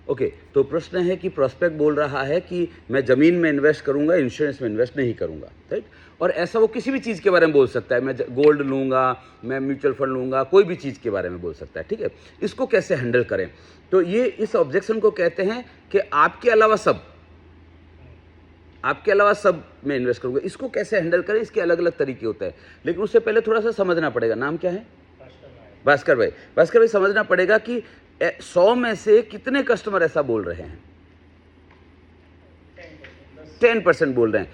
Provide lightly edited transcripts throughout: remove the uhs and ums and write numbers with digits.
Okay, तो प्रश्न है कि प्रोस्पेक्ट बोल रहा है कि मैं ज़मीन में इन्वेस्ट करूंगा, इंश्योरेंस में इन्वेस्ट नहीं करूंगा, राइट। और ऐसा वो किसी भी चीज़ के बारे में बोल सकता है, मैं गोल्ड लूँगा, मैं म्यूचुअल फंड लूँगा, कोई भी चीज़ के बारे में बोल सकता है, ठीक है। इसको कैसे हैंडल करें? तो ये इस ऑब्जेक्शन को कहते हैं कि आपके अलावा सब में इन्वेस्ट करूँगा। इसको कैसे हैंडल करें, इसके अलग अलग तरीके होते हैं, लेकिन उससे पहले थोड़ा सा समझना पड़ेगा। नाम क्या है? भास्कर भाई समझना पड़ेगा कि 100 में से कितने कस्टमर ऐसा बोल रहे हैं? 10% बोल रहे हैं।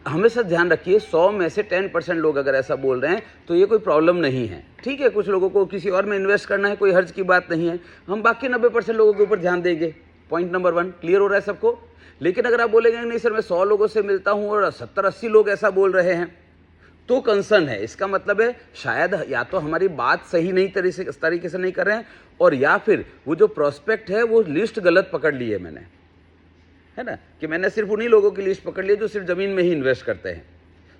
हमेशा ध्यान रखिए, 100 में से 10% लोग अगर ऐसा बोल रहे हैं तो ये कोई प्रॉब्लम नहीं है, ठीक है। कुछ लोगों को किसी और में इन्वेस्ट करना है, कोई हर्ज की बात नहीं है, हम बाकी 90% लोगों के ऊपर ध्यान देंगे। पॉइंट नंबर 1 क्लियर हो रहा है सबको? लेकिन अगर आप बोलेंगे नहीं सर मैं 100 लोगों से मिलता हूँ और 70-80 लोग ऐसा बोल रहे हैं, तो कंसर्न है। इसका मतलब है शायद या तो हमारी बात सही नहीं तरीके से नहीं कर रहे हैं, और या फिर वो जो प्रोस्पेक्ट है वो लिस्ट गलत पकड़ ली है मैंने, है ना, कि मैंने सिर्फ उन्हीं लोगों की लिस्ट पकड़ ली है जो सिर्फ ज़मीन में ही इन्वेस्ट करते हैं।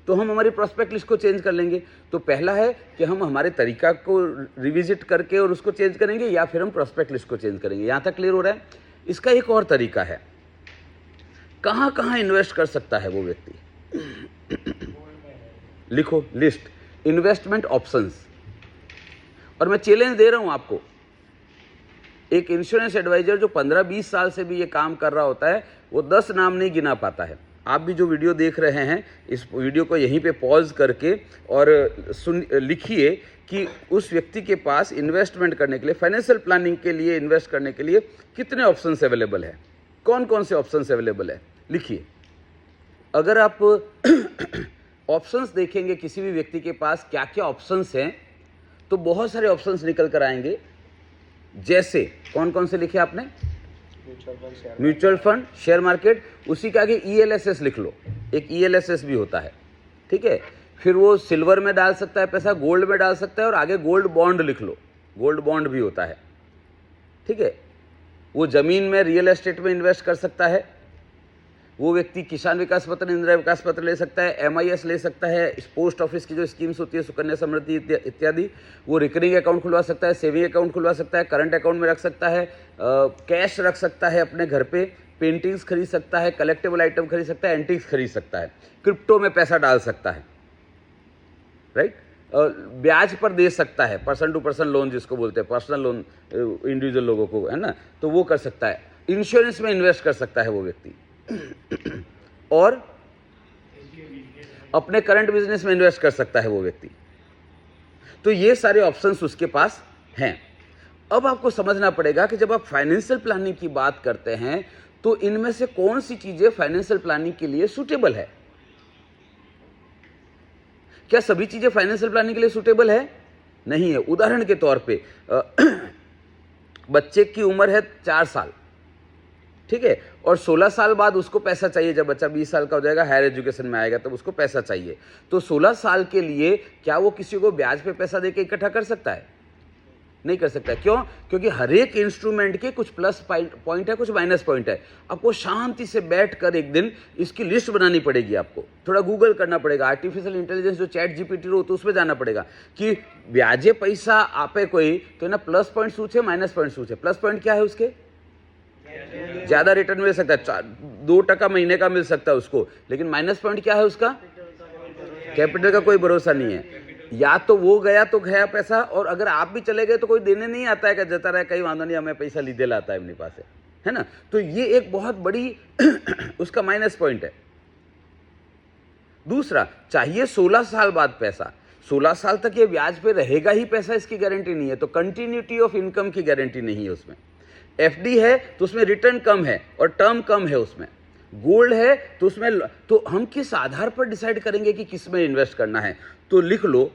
तो हम हमारी प्रोस्पेक्ट लिस्ट को चेंज कर लेंगे। तो पहला है कि हम हमारे तरीका को रिविजिट करके और उसको चेंज करेंगे, या फिर हम प्रोस्पेक्ट लिस्ट को चेंज करेंगे। यहाँ तक क्लियर हो रहा है? इसका एक और तरीका है, कहाँ कहाँ इन्वेस्ट कर सकता है वो व्यक्ति। लिखो लिस्ट, इन्वेस्टमेंट ऑप्शंस। और मैं चैलेंज दे रहा हूं आपको, एक इंश्योरेंस एडवाइजर जो 15-20 साल से भी ये काम कर रहा होता है, वो 10 नाम नहीं गिना पाता है। आप भी जो वीडियो देख रहे हैं, इस वीडियो को यहीं पे पॉज करके और लिखिए कि उस व्यक्ति के पास इन्वेस्टमेंट करने के लिए, फाइनेंशियल प्लानिंग के लिए इन्वेस्ट करने के लिए कितने ऑप्शंस अवेलेबल है, कौन कौन से ऑप्शंस अवेलेबल है, लिखिए। अगर आप ऑप्शंस देखेंगे किसी भी व्यक्ति के पास क्या क्या ऑप्शंस हैं, तो बहुत सारे ऑप्शंस निकल कर आएंगे। जैसे कौन कौन से लिखे आपने? म्यूचुअल फंड, शेयर मार्केट, उसी के आगे ELSS लिख लो, एक ELSS भी होता है, ठीक है। फिर वो सिल्वर में डाल सकता है पैसा, गोल्ड में डाल सकता है, और आगे गोल्ड बॉन्ड लिख लो, गोल्ड बॉन्ड भी होता है, ठीक है। वो जमीन में, रियल एस्टेट में इन्वेस्ट कर सकता है। वो व्यक्ति किसान विकास पत्र, इंदिरा विकास पत्र ले सकता है, MIS ले सकता है, पोस्ट ऑफिस की जो स्कीम्स होती है, सुकन्या समृद्धि इत्यादि। वो रिकरिंग अकाउंट खुलवा सकता है, सेविंग अकाउंट खुलवा सकता है, करंट अकाउंट में रख सकता है, कैश रख सकता है अपने घर पे, पेंटिंग्स खरीद सकता है, कलेक्टेबल आइटम खरीद सकता है, एंटीक्स खरीद सकता है, क्रिप्टो में पैसा डाल सकता है, राइट। ब्याज पर दे सकता है, पर्सन टू पर्सन लोन जिसको बोलते हैं, पर्सनल लोन इंडिविजुअल लोगों को, है ना, तो वो कर सकता है। इंश्योरेंस में इन्वेस्ट कर सकता है वो व्यक्ति, और अपने करंट बिजनेस में इन्वेस्ट कर सकता है वो व्यक्ति। तो ये सारे ऑप्शंस उसके पास हैं। अब आपको समझना पड़ेगा कि जब आप फाइनेंशियल प्लानिंग की बात करते हैं, तो इनमें से कौन सी चीजें फाइनेंशियल प्लानिंग के लिए सूटेबल है। क्या सभी चीजें फाइनेंशियल प्लानिंग के लिए सूटेबल है? नहीं है। उदाहरण के तौर पे बच्चे की उम्र है 4 साल, ठीक है, और 16 साल बाद उसको पैसा चाहिए। जब बच्चा 20 साल का हो जाएगा, हायर एजुकेशन में आएगा, तब उसको पैसा चाहिए। तो 16 साल के लिए क्या वो किसी को ब्याज पे पैसा देके इकट्ठा कर सकता है? नहीं कर सकता। क्यों? क्योंकि हर एक इंस्ट्रूमेंट के कुछ प्लस पॉइंट है, कुछ माइनस पॉइंट है। आपको शांति से बैठकर एक दिन इसकी लिस्ट बनानी पड़ेगी। आपको थोड़ा गूगल करना पड़ेगा, आर्टिफिशियल इंटेलिजेंस जो चैट GPT हो, तो उसमें जाना पड़ेगा कि ब्याजे पैसा आपे कोई तो ना प्लस पॉइंट सूचे, माइनस पॉइंट सूचे। प्लस पॉइंट क्या है? उसके ज्यादा रिटर्न मिल सकता है, 2% महीने का मिल सकता है उसको। लेकिन माइनस पॉइंट क्या है उसका? कैपिटल का कोई भरोसा नहीं है। या तो वो गया तो गया पैसा, और अगर आप भी चले गए तो कोई देने नहीं आता है कि जता रहे कहीं वादा नहीं, हमें पैसा लीधे लाता है अपने पास, है ना। तो ये एक बहुत बड़ी उसका माइनस पॉइंट है। दूसरा, चाहिए 16 साल बाद पैसा। 16 साल तक ये ब्याज पे रहेगा ही पैसा, इसकी गारंटी नहीं है। तो कंटिन्यूटी ऑफ इनकम की गारंटी नहीं है उसमें। FD है तो उसमें रिटर्न कम है और टर्म कम है उसमें। गोल्ड है तो उसमें, तो हम किस आधार पर डिसाइड करेंगे कि किस में इन्वेस्ट करना है? तो लिख लो,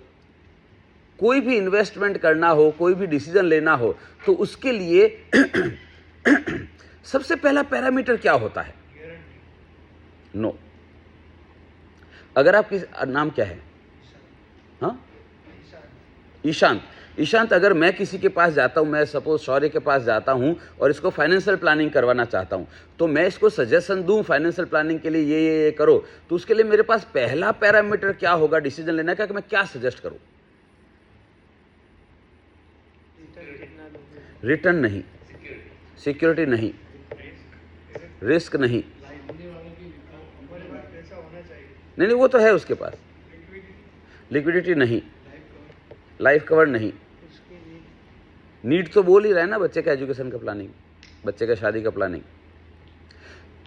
कोई भी इन्वेस्टमेंट करना हो, कोई भी डिसीजन लेना हो, तो उसके लिए सबसे पहला पैरामीटर क्या होता है? नो। अगर आपकी नाम क्या है? हाँ, ईशांत। ईशांत, अगर मैं किसी के पास जाता हूं, मैं सपोज शौर्य के पास जाता हूं और इसको फाइनेंशियल प्लानिंग करवाना चाहता हूं, तो मैं इसको सजेशन दूं फाइनेंशियल प्लानिंग के लिए ये करो, तो उसके लिए मेरे पास पहला पैरामीटर क्या होगा डिसीजन लेने का, कि मैं क्या सजेस्ट करूं? रिटर्न नहीं, सिक्योरिटी नहीं, रिस्क नहीं। नहीं वो तो है उसके पास, लिक्विडिटी नहीं, लाइफ कवर नहीं। नीड तो बोल ही रहा है ना, बच्चे का एजुकेशन का प्लानिंग, बच्चे का शादी का प्लानिंग।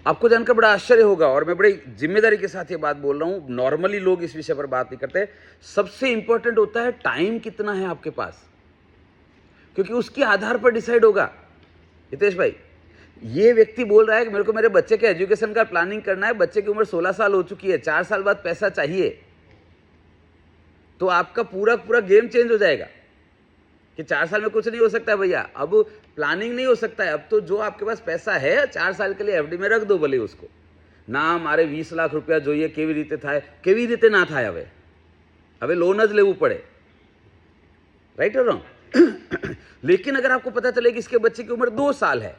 आपको जानकर बड़ा आश्चर्य होगा, और मैं बड़ी जिम्मेदारी के साथ ये बात बोल रहा हूँ, नॉर्मली लोग इस विषय पर बात नहीं करते। सबसे इंपॉर्टेंट होता है टाइम कितना है आपके पास, क्योंकि उसके आधार पर डिसाइड होगा। हितेश भाई, ये व्यक्ति बोल रहा है कि मेरे को मेरे बच्चे के एजुकेशन का प्लानिंग करना है, बच्चे की उम्र 16 साल हो चुकी है, 4 साल बाद पैसा चाहिए, तो आपका पूरा पूरा गेम चेंज हो जाएगा कि 4 साल में कुछ नहीं हो सकता है भैया। अब प्लानिंग नहीं हो सकता है, अब तो जो आपके पास पैसा है 4 साल के लिए एफडी में रख दो भले उसको ना। मारे 20 लाख रुपया जो ये केवी रीते था, केवी रीते ना था, હવે लोन ज लेवू पड़े, राइट और रॉन्ग। लेकिन अगर आपको पता चले कि इसके बच्चे की उम्र 2 साल है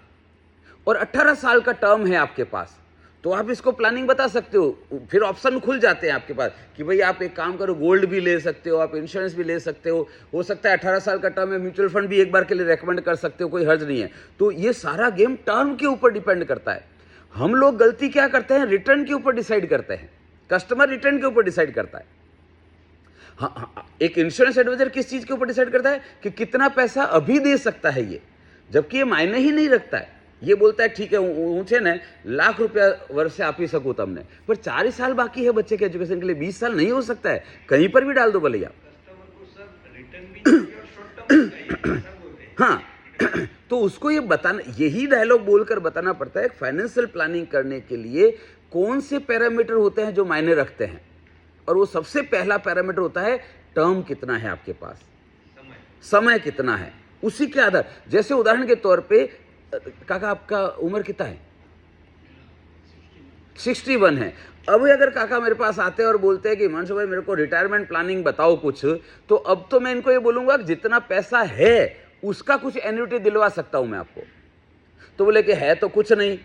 और 18 साल का टर्म है आपके पास, तो आप इसको प्लानिंग बता सकते हो। फिर ऑप्शन खुल जाते हैं आपके पास कि भाई आप एक काम करो, गोल्ड भी ले सकते हो, आप इंश्योरेंस भी ले सकते हो सकता है 18 साल का टर्म है, म्यूचुअल फंड भी एक बार के लिए रेकमेंड कर सकते हो, कोई हर्ज नहीं है। तो ये सारा गेम टर्म के ऊपर डिपेंड करता है। हम लोग गलती क्या करते हैं, रिटर्न के ऊपर डिसाइड करते हैं, कस्टमर रिटर्न के ऊपर डिसाइड करता है। हाँ, एक इंश्योरेंस एडवाइजर किस चीज के ऊपर डिसाइड करता है कि कितना पैसा अभी दे सकता है ये, जबकि ये मायने ही नहीं रखता है। ये बोलता है ठीक है ऊंचे ने लाख रुपया वर्ष से आपी सकूँ तमने, पर 4 ही साल बाकी है बच्चे के एजुकेशन के लिए, 20 साल नहीं हो सकता है, कहीं पर भी डाल दो भले आप। हाँ, तो उसको ये बताना, यही डायलॉग बोलकर बताना पड़ता है फाइनेंशियल प्लानिंग करने के लिए कौन से पैरामीटर होते हैं जो मायने रखते हैं। और वो सबसे पहला पैरामीटर होता है टर्म कितना है आपके पास, समय कितना है, उसी के आधार। जैसे उदाहरण के तौर पे काका आपका उम्र कितना है, 61 है। अब अगर काका मेरे पास आते हैं और बोलते हैं कि हिमांशु भाई मेरे को रिटायरमेंट प्लानिंग बताओ कुछ, तो अब तो मैं इनको ये बोलूंगा कि जितना पैसा है उसका कुछ एन्युटी दिलवा सकता हूं मैं आपको। तो बोले कि है तो कुछ नहीं,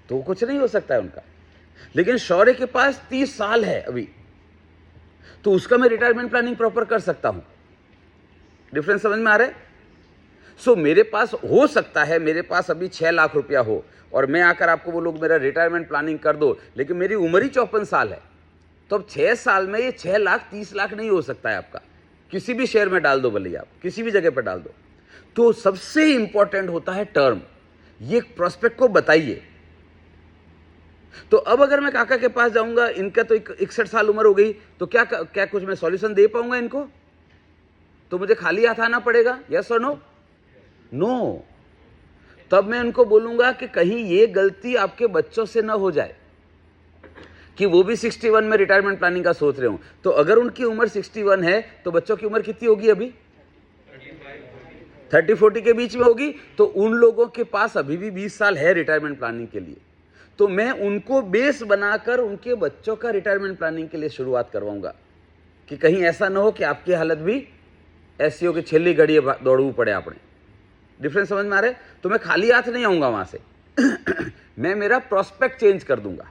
तो कुछ नहीं हो सकता है उनका। लेकिन शौर्य के पास 30 साल है अभी, तो उसका मैं रिटायरमेंट प्लानिंग प्रॉपर कर सकता हूं। डिफरेंस समझ में आ रहा है? सो मेरे पास हो सकता है, मेरे पास अभी 6 लाख रुपया हो और मैं आकर आपको बोलूँ मेरा रिटायरमेंट प्लानिंग कर दो, लेकिन मेरी उम्र ही 54 साल है, तो अब 6 साल में ये 6 लाख 30 लाख नहीं हो सकता है आपका। किसी भी शेयर में डाल दो भले आप, किसी भी जगह पर डाल दो। तो सबसे इंपॉर्टेंट होता है टर्म, ये प्रोस्पेक्ट को बताइए। तो अब अगर मैं काका के पास जाऊंगा, इनका तो 61 साल उम्र हो गई, तो क्या क्या कुछ मैं सॉल्यूशन दे पाऊंगा इनको? तो मुझे खाली हाथ आना पड़ेगा, यस और नो? नो। तब मैं उनको बोलूंगा कि कहीं ये गलती आपके बच्चों से ना हो जाए कि वो भी 61 में रिटायरमेंट प्लानिंग का सोच रहे हो। तो अगर उनकी उम्र 61 है तो बच्चों की उम्र कितनी होगी अभी? 30-40 के बीच में होगी। तो उन लोगों के पास अभी भी 20 साल है रिटायरमेंट प्लानिंग के लिए। तो मैं उनको बेस बनाकर उनके बच्चों का रिटायरमेंट प्लानिंग के लिए शुरुआत करवाऊंगा कि कहीं ऐसा ना हो कि आपकी हालत भी ऐसी हो कि छेली घड़ी दौड़ू पड़े आपने। डिफरेंस समझ में आ रहा है? तो मैं खाली हाथ नहीं आऊंगा वहां से मैं मेरा प्रोस्पेक्ट चेंज कर दूंगा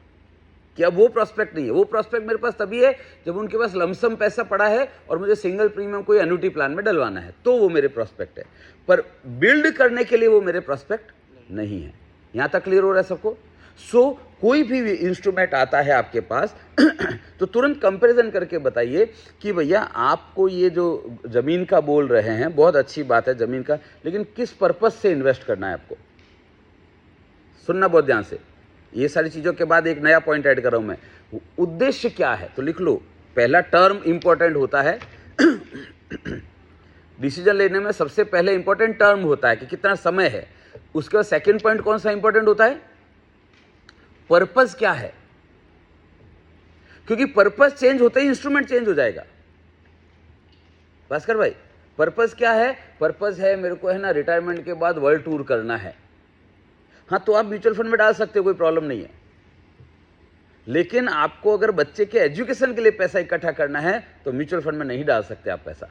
कि अब वो प्रोस्पेक्ट नहीं है। वो प्रोस्पेक्ट मेरे पास तभी है जब उनके पास लमसम पैसा पड़ा है और मुझे सिंगल प्रीमियम कोई एन्युटी प्लान में डलवाना है, तो वो मेरे प्रोस्पेक्ट है। पर बिल्ड करने के लिए वो मेरे प्रोस्पेक्ट नहीं है। यहां तक क्लियर हो रहा है सबको? सो कोई भी इंस्ट्रूमेंट आता है आपके पास तो तुरंत कंपैरिजन करके बताइए कि भैया आपको ये जो जमीन का बोल रहे हैं बहुत अच्छी बात है जमीन का, लेकिन किस पर्पस से इन्वेस्ट करना है आपको? सुनना बहुत ध्यान से। ये सारी चीजों के बाद एक नया पॉइंट ऐड कर रहा हूं मैं, उद्देश्य क्या है? तो लिख लो, पहला टर्म इंपॉर्टेंट होता है डिसीजन लेने में सबसे पहले इंपॉर्टेंट टर्म होता है कि कितना समय है। उसके बाद सेकंड पॉइंट कौन सा इंपॉर्टेंट होता है? पर्पस क्या है, क्योंकि पर्पस चेंज होते ही इंस्ट्रूमेंट चेंज हो जाएगा। भास्कर भाई, पर्पस क्या है? पर्पस है मेरे को है ना रिटायरमेंट के बाद वर्ल्ड टूर करना है। हाँ, तो आप म्यूचुअल फंड में डाल सकते हो, कोई प्रॉब्लम नहीं है। लेकिन आपको अगर बच्चे के एजुकेशन के लिए पैसा इकट्ठा करना है तो म्यूचुअल फंड में नहीं डाल सकते आप पैसा।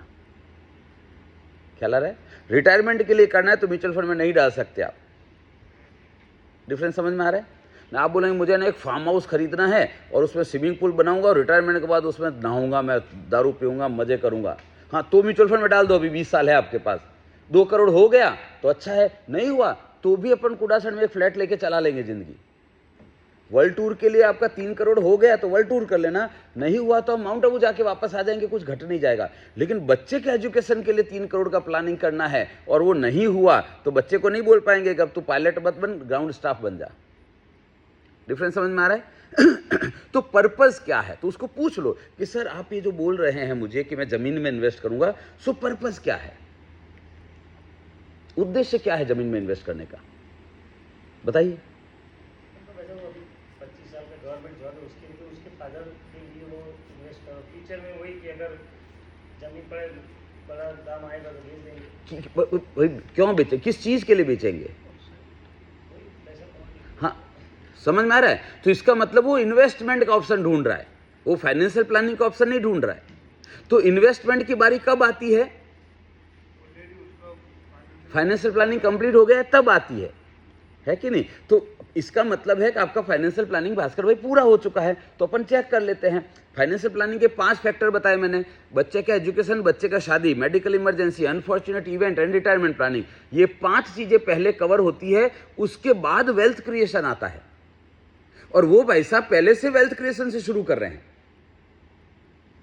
ख्याल आ रहा है? रिटायरमेंट के लिए करना है तो म्यूचुअल फंड में नहीं डाल सकते आप। डिफरेंस समझ में आ रहा है ना? आप बोलेंगे मुझे ना एक फार्म हाउस खरीदना है और उसमें स्विमिंग पूल बनाऊंगा और रिटायरमेंट के बाद उसमें नहाऊंगा, मैं दारू पीऊंगा, मजे करूंगा। हाँ, तो म्यूचुअल फंड में डाल दो, अभी 20 साल है आपके पास, 2 करोड़ हो गया तो अच्छा है, नहीं हुआ तो भी अपन कुडासन में एक फ्लैट लेके चला लेंगे जिंदगी। वर्ल्ड टूर के लिए आपका 3 करोड़ हो गया तो वर्ल्ड टूर कर लेना, नहीं हुआ तो हम माउंट आबू जाके वापस आ जाएंगे, कुछ घट नहीं जाएगा। लेकिन बच्चे के एजुकेशन के लिए 3 करोड़ का प्लानिंग करना है और वो नहीं हुआ तो बच्चे को नहीं बोल पाएंगे कि अब तू पायलट मत बन, ग्राउंड स्टाफ बन जा। डिफरेंस समझ में आ रहा है? तो पर्पस क्या है, तो उसको पूछ लो कि सर आप ये जो बोल रहे हैं मुझे कि मैं जमीन में इन्वेस्ट करूंगा, सो पर्पस क्या है, उद्देश्य क्या है जमीन में इन्वेस्ट करने का, बताइए। 25 साल का गवर्नमेंट जॉब है उसके लिए, तो उसके फादर के लिए वो इन्वेस्ट करो फ्यूचर में, वही कि अगर जमीन पर बड़ा दाम आएगा तो बेच देंगे। क्यों बेचें, किस चीज के लिए बेचेंगे? हाँ समझ में आ रहा है? तो इसका मतलब वो इन्वेस्टमेंट का ऑप्शन ढूंढ रहा है, वो फाइनेंशियल प्लानिंग का ऑप्शन नहीं ढूंढ रहा है। तो इन्वेस्टमेंट की बारी कब आती है? फाइनेंशियल प्लानिंग कंप्लीट हो गया है तब आती है कि नहीं? तो इसका मतलब है कि आपका फाइनेंशियल प्लानिंग भास्कर भाई पूरा हो चुका है। तो अपन चेक कर लेते हैं। फाइनेंशियल प्लानिंग के 5 फैक्टर बताए मैंने, बच्चे का एजुकेशन, बच्चे का शादी, medical emergency, unfortunate event and retirement planning, ये 5 चीजें पहले कवर होती है, उसके बाद वेल्थ क्रिएशन आता है। और वो भाई साहब पहले से वेल्थ क्रिएशन से शुरू कर रहे हैं।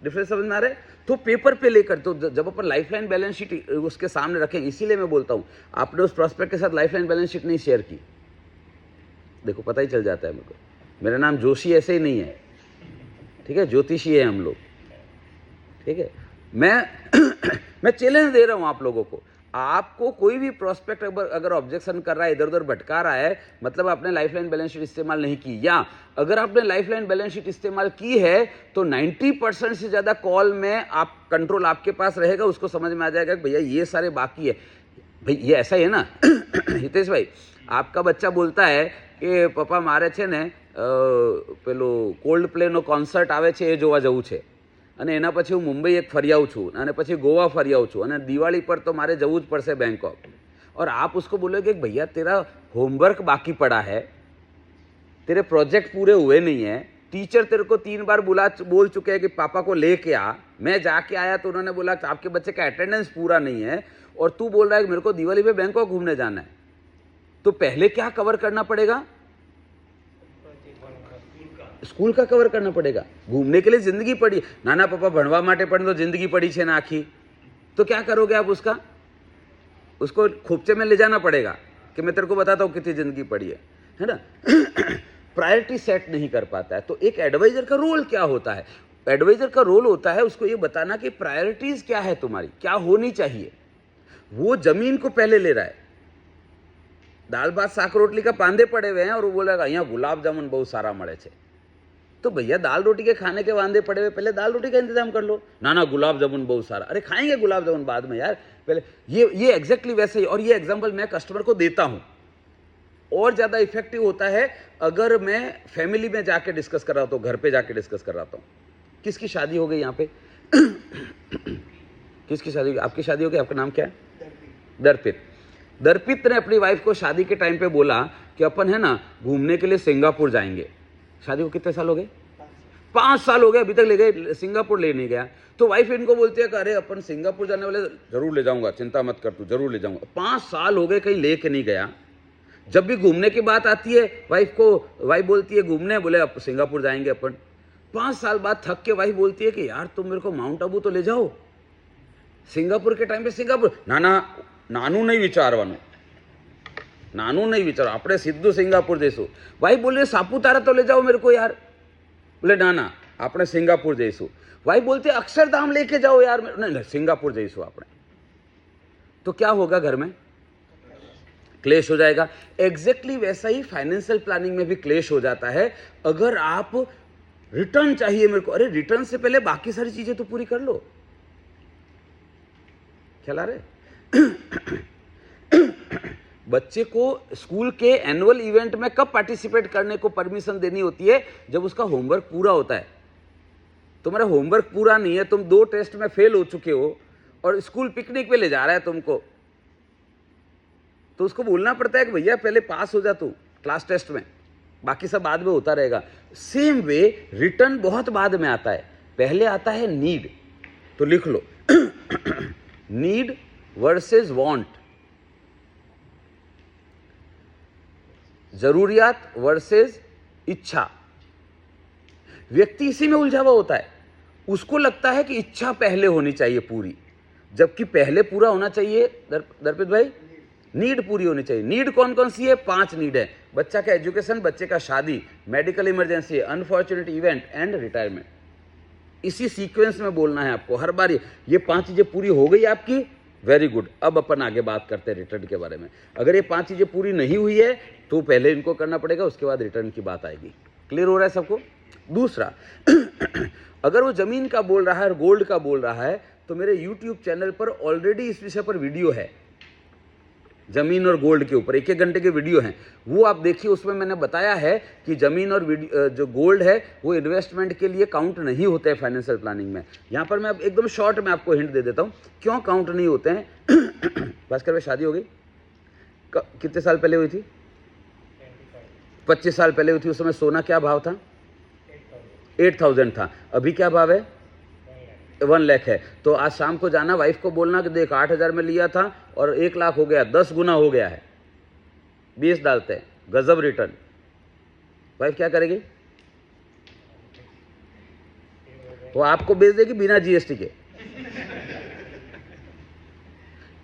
डिफरेंस समझ में आ रहा है? तो पेपर पे लेकर, तो जब अपन लाइफलाइन बैलेंस शीट उसके सामने रखें, इसीलिए मैं बोलता हूं आपने उस प्रोस्पेक्ट के साथ लाइफलाइन बैलेंस शीट नहीं शेयर की, देखो पता ही चल जाता है मेरे को। मेरा नाम जोशी ऐसे ही नहीं है, ठीक है, ज्योतिषी है हम लोग, ठीक है। मैं चैलेंज दे रहा हूं आप लोगों को, आपको कोई भी प्रोस्पेक्ट अगर ऑब्जेक्शन कर रहा है, इधर उधर भटका रहा है, मतलब आपने लाइफलाइन बैलेंस शीट इस्तेमाल नहीं की, या अगर आपने लाइफलाइन बैलेंस शीट इस्तेमाल की है तो 90% से ज़्यादा कॉल में आप कंट्रोल आपके पास रहेगा, उसको समझ में आ जाएगा कि भैया ये सारे बाकी है। भाई ये ऐसा ही है ना हितेश भाई, आपका बच्चा बोलता है कि पप्पा मारे છે ને પેલું કોલ્ડ પ્લેનો કોન્સર્ટ આવે છે એ જોવા જવું છે, અને એના પછી હું મુંબઈ એક ફરી આવું છું, અને પછી ગોવા ફરી આવું છું, અને દિવાળી પર તો મારે જવું જ પડશે બેંકોક। और आप उसको बोलोगे कि भैया तेरा होमवर्क बाकी पड़ा है, तेरे प्रोजेक्ट पूरे हुए नहीं है, टीचर तेरे को 3 बार बोल चुके हैं कि पापा को लेके आ, मैं जाके आया तो उन्होंने बोला कि आपके बच्चे का अटेंडेंस पूरा नहीं है, और तू बोल रहा है कि मेरे को दिवाली पे बैंकॉक घूमने जाना है। तो पहले क्या कवर करना पड़ेगा? स्कूल का कवर करना पड़ेगा। घूमने के लिए जिंदगी पड़ी, नाना पापा भणवा माटे पण तो जिंदगी पड़ी छे ना आखी, तो क्या करोगे आप? उसको खोपचे में ले जाना पड़ेगा कि मैं तेरे को बताता हूँ कितनी जिंदगी पड़ी है ना। प्रायोरिटी सेट नहीं कर पाता है। तो एक एडवाइजर का रोल क्या होता है? एडवाइजर का रोल होता है उसको ये बताना कि प्रायोरिटीज क्या है तुम्हारी, क्या होनी चाहिए। वो जमीन को पहले ले रहा है, दाल भात शाक रोटली का पांदे पड़े हुए हैं और वो बोलेगा यहाँ गुलाब जामुन बहुत सारा मळे छे, तो भैया दाल रोटी के खाने के वांदे पड़े हुए, पहले दाल रोटी का इंतजाम कर लो। ना गुलाब जामुन बहुत सारा, अरे खाएंगे गुलाब जामुन बाद में यार, पहले ये एग्जैक्टली वैसे ही। और ये एग्जांपल मैं कस्टमर को देता हूं, और ज़्यादा इफेक्टिव होता है अगर मैं फैमिली में जाके डिस्कस कर रहा हूँ, घर पे जाके डिस्कस कर रहा हूँ। किसकी शादी हो गई यहाँ पे? किसकी शादी होगी? आपकी शादी हो गई। आपका नाम क्या है? दर्पित। दर्पित ने अपनी वाइफ को शादी के टाइम पे बोला कि अपन है ना घूमने के लिए सिंगापुर जाएंगे। शादी को कितने साल हो गए? 5 साल हो गए, अभी तक ले गए सिंगापुर ले नहीं गया। तो वाइफ इनको बोलती है कि अरे अपन सिंगापुर जाने वाले, जरूर ले जाऊंगा, चिंता मत कर तू, जरूर ले जाऊंगा। 5 साल हो गए कहीं लेके नहीं गया। जब भी घूमने की बात आती है वाइफ बोलती है घूमने, बोले अब सिंगापुर जाएंगे अपन। 5 साल बाद थक के वाइफ बोलती है कि यार तुम मेरे को माउंट आबू तो ले जाओ। सिंगापुर के टाइम पे सिंगापुर, नानू नहीं विचारवानुं, नानू नहीं विचारो, આપણે સીધું સિંગાपुर જઈશું। વાઈફ બોલે સાપુતારા તો ले जाओ मेरे को यार, बोले ना આપણે सिंगापुर જઈશું। वाइफ बोलती है अक्षरधाम लेके जाओ यार, नहीं सिंगापुर જઈશું આપણે। तो क्या होगा? घर में क्लेश हो जाएगा। एग्जैक्टली वैसा ही फाइनेंशियल प्लानिंग में भी क्लेश हो जाता है। अगर आप रिटर्न चाहिए मेरे को, अरे रिटर्न से पहले बाकी सारी चीजें तो पूरी कर लो। ख्याल आ रहे? बच्चे को स्कूल के एनुअल इवेंट में कब पार्टिसिपेट करने को परमिशन देनी होती है? जब उसका होमवर्क पूरा होता है। तुम्हारा होमवर्क पूरा नहीं है, तुम 2 टेस्ट में फेल हो चुके हो और स्कूल पिकनिक पे ले जा रहा है तुमको, तो उसको बोलना पड़ता है कि भैया पहले पास हो जा तू क्लास टेस्ट में, बाकी सब बाद में होता रहेगा। सेम वे रिटर्न बहुत बाद में आता है, पहले आता है नीड। तो लिख लो नीड वर्सेस वांट। जरूरियात वर्सेस इच्छा। व्यक्ति इसी में उलझा हुआ होता है। उसको लगता है कि इच्छा पहले होनी चाहिए पूरी, जबकि पहले पूरा होना चाहिए दर्पित भाई, नीड पूरी होनी चाहिए। नीड कौन कौन सी है? 5 नीड है। बच्चा का एजुकेशन, बच्चे का शादी, medical emergency, unfortunate event and retirement. इसी सीक्वेंस में बोलना है आपको हर बार। ये 5 चीजें पूरी हो गई आपकी, वेरी गुड। अब अपन आगे बात करते हैं रिटर्न के बारे में। अगर ये 5 चीजें पूरी नहीं हुई है तो पहले इनको करना पड़ेगा, उसके बाद रिटर्न की बात आएगी। क्लियर हो रहा है सबको? दूसरा, अगर वो जमीन का बोल रहा है और गोल्ड का बोल रहा है तो मेरे YouTube चैनल पर ऑलरेडी इस विषय पर वीडियो है, जमीन और गोल्ड के ऊपर 1-1 घंटे के वीडियो हैं, वो आप देखिए। उसमें मैंने बताया है कि जमीन और जो गोल्ड है वो इन्वेस्टमेंट के लिए काउंट नहीं होते हैं फाइनेंशियल प्लानिंग में। यहाँ पर मैं अब एकदम शॉर्ट में आपको हिंट दे देता हूँ क्यों काउंट नहीं होते हैं। भास्कर भाई शादी हो गई कितने साल पहले हुई थी? 25 साल पहले हुई थी। उस समय सोना क्या भाव था? 8,000 था। अभी क्या भाव है? 1 लाख है। तो आज शाम को जाना, वाइफ को बोलना कि देख 8,000 में लिया था और 1 लाख हो गया, 10 गुना हो गया है, 20 डालते हैं, गजब रिटर्न। वाइफ क्या करेगी? वो आपको बेच देगी बिना जीएसटी के।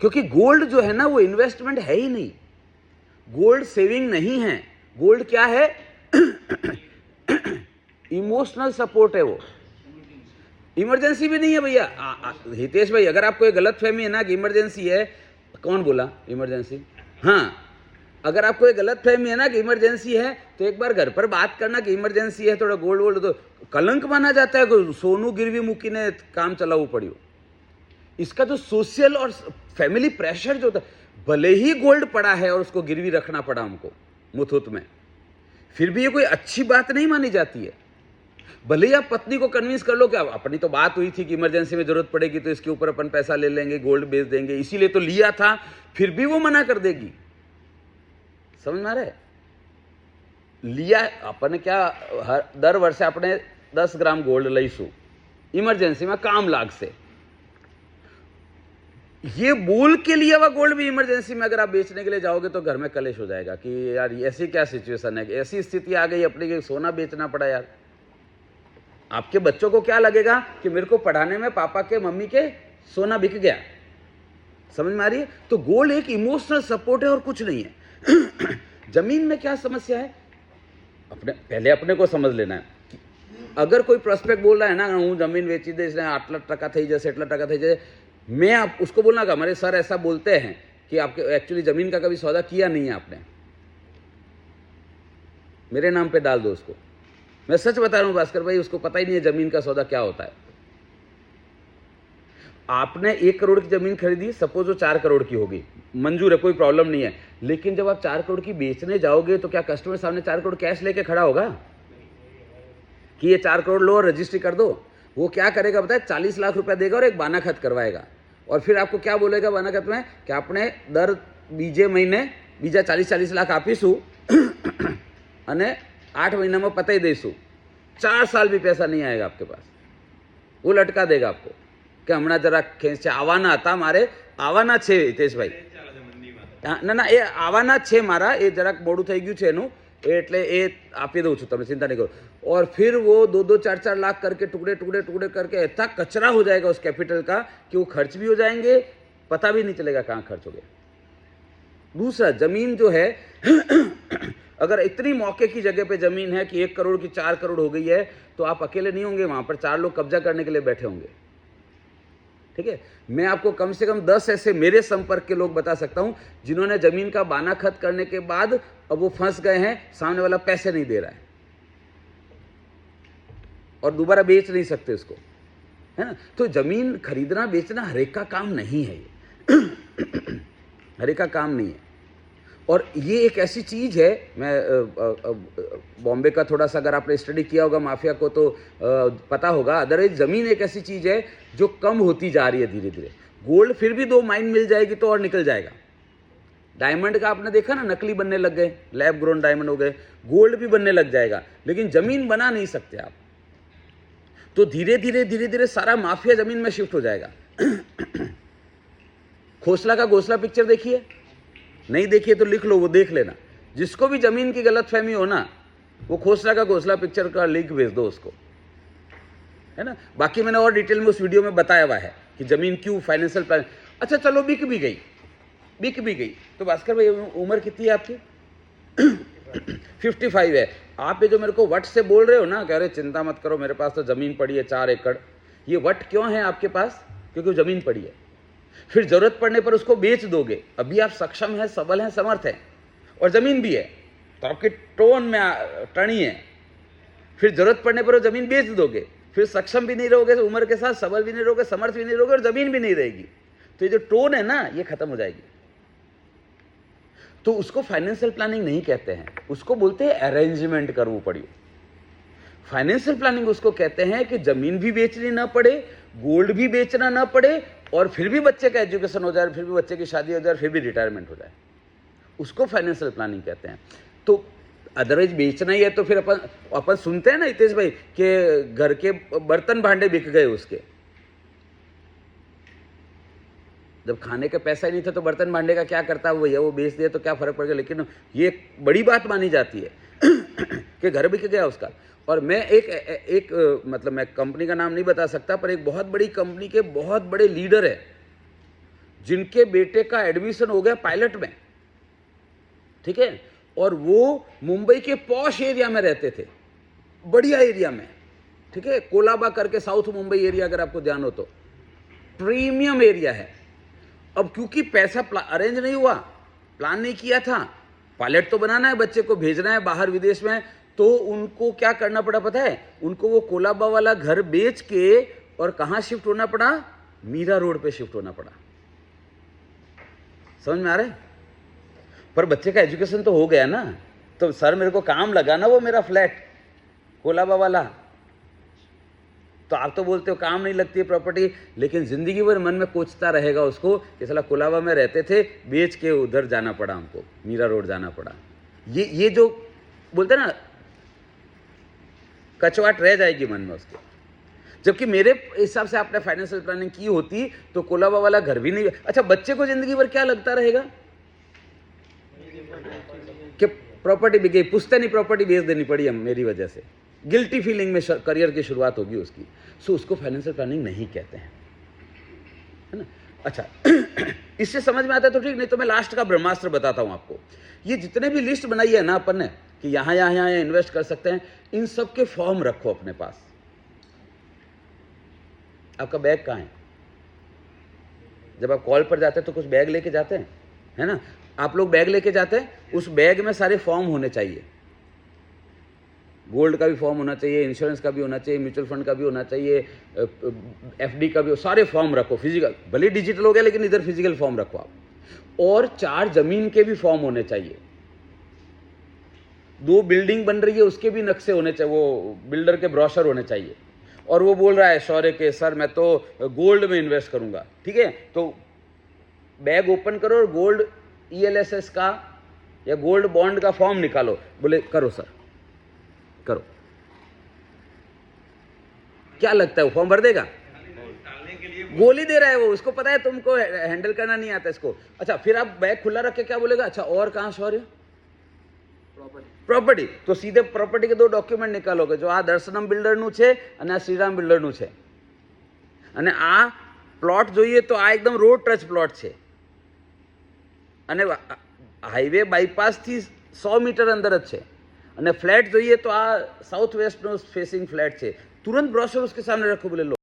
क्योंकि गोल्ड जो है ना वो इन्वेस्टमेंट है ही नहीं, गोल्ड सेविंग नहीं है। गोल्ड क्या है? इमोशनल सपोर्ट है, वो इमरजेंसी भी नहीं है भैया। हितेश भाई, अगर आपको एक गलत फहमी है ना कि इमरजेंसी है, कौन बोला इमरजेंसी? हाँ, अगर आपको एक गलत फहमी है ना कि इमरजेंसी है तो एक बार घर पर बात करना कि इमरजेंसी है, थोड़ा गोल्ड वोल्ड तो कलंक माना जाता है। सोनू गिरवी मुखी ने काम चलाऊ पड़ी हो। इसका जो सोशल और फैमिली प्रेशर जो होता है, भले ही गोल्ड पड़ा है और उसको गिरवी रखना पड़ा हमको मुथूट में, फिर भी ये कोई अच्छी बात नहीं मानी जाती है। भले ही आप पत्नी को कन्विंस कर लो कि अपनी तो बात हुई थी कि इमरजेंसी में जरूरत पड़ेगी तो इसके ऊपर अपन पैसा ले लेंगे, गोल्ड बेच देंगे, इसीलिए तो लिया था, फिर भी वो मना कर देगी। समझ में आ रहा है? लिया अपन क्या दर वर्ष अपने 10 ग्राम गोल्ड लईसू इमरजेंसी में काम लाग से, ये बोल के लिया हुआ गोल्ड भी इमरजेंसी में अगर आप बेचने के लिए जाओगे तो घर में कलेश हो जाएगा कि यार ऐसी क्या सिचुएशन है, ऐसी स्थिति आ गई अपनी कि सोना बेचना पड़ा। यार आपके बच्चों को क्या लगेगा कि मेरे को पढ़ाने में पापा के मम्मी के सोना बिक गया। समझ में आ रही है? तो गोल्ड एक इमोशनल सपोर्ट है और कुछ नहीं है। जमीन में क्या समस्या है, पहले अपने को समझ लेना है। अगर कोई प्रोस्पेक्ट बोल रहा है ना, हूँ जमीन बेची दे, इसने 8 लाख टका थी जैसे 8 लाख टका थी जैसे, मैं आप उसको बोलना का हमारे सर ऐसा बोलते हैं कि आपके एक्चुअली जमीन का कभी सौदा किया नहीं है आपने, मेरे नाम पे डाल दो उसको। मैं सच बता रहा हूं भास्कर भाई, उसको पता ही नहीं है जमीन का सौदा क्या होता है। आपने 1 करोड़ की जमीन खरीदी, सपोज वो 4 करोड़ की होगी, मंजूर है, कोई प्रॉब्लम नहीं है। लेकिन जब आप 4 करोड़ की बेचने जाओगे तो क्या कस्टमर सामने 4 करोड़ कैश लेके खड़ा होगा कि ये 4 करोड़ लो और रजिस्ट्री कर दो? वो क्या करेगा बताए? 40 लाख रुपया देगा और एक बाना खत करवाएगा, और फिर आपको क्या बोलेगा बाना खत में कि आपने दर बीजे महीने बीजा 40 लाख आपीशू અને 8 महीना में पता ही देशू, 4 साल भी पैसा नहीं आएगा आपके पास। वो लटका देगा आपको कि हमणा जरा खेंच आवाना था मारे, आवाना छे हितेशभाई, ना એ આવાના છે મારા, એ જરાક મોડું થઈ ગયું છે એનું, એટલે એ આપી દઉં છું, તમે चिंता नहीं करो। और फिर वो 2-2, 4-4 लाख करके टुकड़े टुकड़े टुकड़े करके इतना कचरा हो जाएगा उस कैपिटल का कि वो खर्च भी हो जाएंगे, पता भी नहीं चलेगा कहाँ खर्च हो गया। दूसरा, जमीन जो है अगर इतनी मौके की जगह पे जमीन है कि 1 करोड़ की 4 करोड़ हो गई है तो आप अकेले नहीं होंगे, वहां पर 4 लोग कब्जा करने के लिए बैठे होंगे। ठीक है, मैं आपको कम से कम 10 ऐसे मेरे संपर्क के लोग बता सकता हूं जिन्होंने जमीन का बाना खत करने के बाद अब वो फंस गए हैं, सामने वाला पैसे नहीं दे रहा है और दोबारा बेच नहीं सकते उसको, है ना। तो जमीन खरीदना बेचना हरेक का काम नहीं है, ये हरेक का काम नहीं है। और ये एक ऐसी चीज़ है, मैं बॉम्बे का थोड़ा सा अगर आपने स्टडी किया होगा माफिया को तो पता होगा, अदरवाइज ज़मीन एक ऐसी चीज़ है जो कम होती जा रही है धीरे धीरे। गोल्ड फिर भी 2 माइन मिल जाएगी तो और निकल जाएगा। डायमंड का आपने देखा ना, नकली बनने लग गए, लैब ग्रोन डायमंड हो गए, गोल्ड भी बनने लग जाएगा, लेकिन ज़मीन बना नहीं सकते आप। तो धीरे धीरे सारा माफिया ज़मीन में शिफ्ट हो जाएगा। खोसला का घोसला पिक्चर देखिए, नहीं देखिए तो लिख लो, वो देख लेना। जिसको भी जमीन की गलतफहमी हो ना, वो खोसला का घोसला पिक्चर का लिंक भेज दो उसको, है ना। बाकी मैंने और डिटेल में उस वीडियो में बताया हुआ है कि जमीन क्यों फाइनेंशियल प्लान। अच्छा चलो बिक भी गई तो भास्कर भाई उम्र कितनी है आपकी? 55 है। आप ये जो मेरे को वट से बोल रहे हो ना, कह रहे चिंता मत करो मेरे पास तो जमीन पड़ी है 4 एकड़, ये वट क्यों है आपके पास? क्योंकि जमीन पड़ी है। फिर जरूरत पड़ने पर उसको बेच दोगे। अभी आप सक्षम हैं, सबल हैं, समर्थ हैं और जमीन भी है, तो आपके टोन में टर्नी है। फिर जरूरत पड़ने पर वो जमीन बेच दोगे, फिर सक्षम भी नहीं रहोगे उम्र के साथ, सबल भी नहीं रहोगे, समर्थ भी नहीं रहोगे और जमीन भी नहीं रहेगी। तो ये जो टोन है ना, ये खत्म हो जाएगी। तो उसको फाइनेंशियल प्लानिंग नहीं कहते हैं, उसको बोलते हैं अरेंजमेंट करवो पड़ी। फाइनेंशियल प्लानिंग उसको कहते हैं कि जमीन भी बेचनी ना पड़े, गोल्ड भी बेचना ना पड़े, और फिर भी बच्चे का एजुकेशन हो जाए, फिर भी बच्चे की शादी हो जाए, फिर भी रिटायरमेंट हो जाए, उसको फाइनेंशियल प्लानिंग कहते हैं। तो अदरवाइज बेचना ही है तो फिर अपन सुनते हैं ना हितेश भाई कि घर के बर्तन भांडे बिक गए उसके, जब खाने का पैसा ही नहीं था तो बर्तन भांडे का क्या करता है वो बेच दिया तो क्या फर्क पड़ गया। लेकिन ये बड़ी बात मानी जाती है कि घर बिक गया उसका। और मैं एक मतलब मैं कंपनी का नाम नहीं बता सकता, पर एक बहुत बड़ी कंपनी के बहुत बड़े लीडर है जिनके बेटे का एडमिशन हो गया पायलट में, ठीक है, और वो मुंबई के पॉश एरिया में रहते थे, बढ़िया एरिया में, ठीक है, कोलाबा करके साउथ मुंबई एरिया, अगर आपको ध्यान हो तो प्रीमियम एरिया है। अब क्योंकि पैसा अरेंज नहीं हुआ, प्लान नहीं किया था, पायलट तो बनाना है, बच्चे को भेजना है बाहर विदेश में, तो उनको क्या करना पड़ा पता है? उनको वो कोलाबा वाला घर बेच के और कहाँ शिफ्ट होना पड़ा? मीरा रोड पे शिफ्ट होना पड़ा। समझ में आ रहा है? पर बच्चे का एजुकेशन तो हो गया ना, तो सर मेरे को काम लगा ना वो मेरा फ्लैट कोलाबा वाला। तो आप तो बोलते हो काम नहीं लगती है प्रॉपर्टी, लेकिन जिंदगी भर मन में कोचता रहेगा उसको कि साला कोलाबा में रहते थे, बेच के उधर जाना पड़ा हमको, मीरा रोड जाना पड़ा। ये जो बोलते ना, कचवाट रह जाएगी मन में उसके। जबकि मेरे हिसाब से आपने फाइनेंशियल प्लानिंग की होती तो कोलाबा वाला घर भी नहीं। अच्छा, बच्चे को जिंदगी भर क्या लगता रहेगा कि प्रॉपर्टी बिक गई, पुश्तैनी प्रॉपर्टी बेच देनी पड़ी हम मेरी वजह से, गिल्टी फीलिंग में करियर की शुरुआत होगी उसकी। सो उसको फाइनेंशियल प्लानिंग नहीं कहते हैं, है ना। अच्छा इससे समझ में आता है तो ठीक, नहीं तो मैं लास्ट का ब्रह्मास्त्र बताता हूं आपको। ये जितने भी लिस्ट बनाई है ना अपन ने कि यहाँ यहाँ यहाँ इन्वेस्ट कर सकते हैं, इन सब के फॉर्म रखो अपने पास। आपका बैग कहाँ है? जब आप कॉल पर जाते हैं तो कुछ बैग लेके जाते हैं, है ना। आप लोग बैग लेके जाते हैं, उस बैग में सारे फॉर्म होने चाहिए। गोल्ड का भी फॉर्म होना चाहिए, इंश्योरेंस का भी होना चाहिए, म्यूचुअल फंड का भी होना चाहिए, एफडी का भी, सारे फॉर्म रखो फिजिकल। भले डिजिटल हो गया लेकिन इधर फिजिकल फॉर्म रखो आप। और 4 जमीन के भी फॉर्म होने चाहिए। 2 बिल्डिंग बन रही है उसके भी नक्शे होने चाहिए, वो बिल्डर के ब्रोशर होने चाहिए। और वो बोल रहा है शौर्य के सर मैं तो गोल्ड में इन्वेस्ट करूंगा, ठीक है, तो बैग ओपन करो और गोल्ड ELSS का या गोल्ड बॉन्ड का फॉर्म निकालो। बोले करो सर, करो। क्या लगता है वो फॉर्म भर देगा? गोली दे रहा है वो, उसको पता है तुमको हैंडल करना नहीं आता इसको। अच्छा, फिर आप बैग खुला रख के क्या बोलेगा? अच्छा और कहाँ शौर्य? પ્રોપર્ટી. તો સીધે પ્રોપર્ટી કે 2 ડોક્યુમેન્ટ નિકાલો કે જો આ દર્શનમ બિલ્ડરનું છે અને આ શ્રીરામ બિલ્ડરનું છે, અને આ પ્લોટ જોઈએ તો આ એકદમ રોડ ટચ પ્લોટ છે અને હાઈવે બાયપાસથી 100 મીટર અંદર જ છે, અને ફ્લેટ જોઈએ તો આ સાઉથ વેસ્ટનો ફેસિંગ ફ્લેટ છે। तुरंत ब्रोशर उसके सामने रखो, बोले लो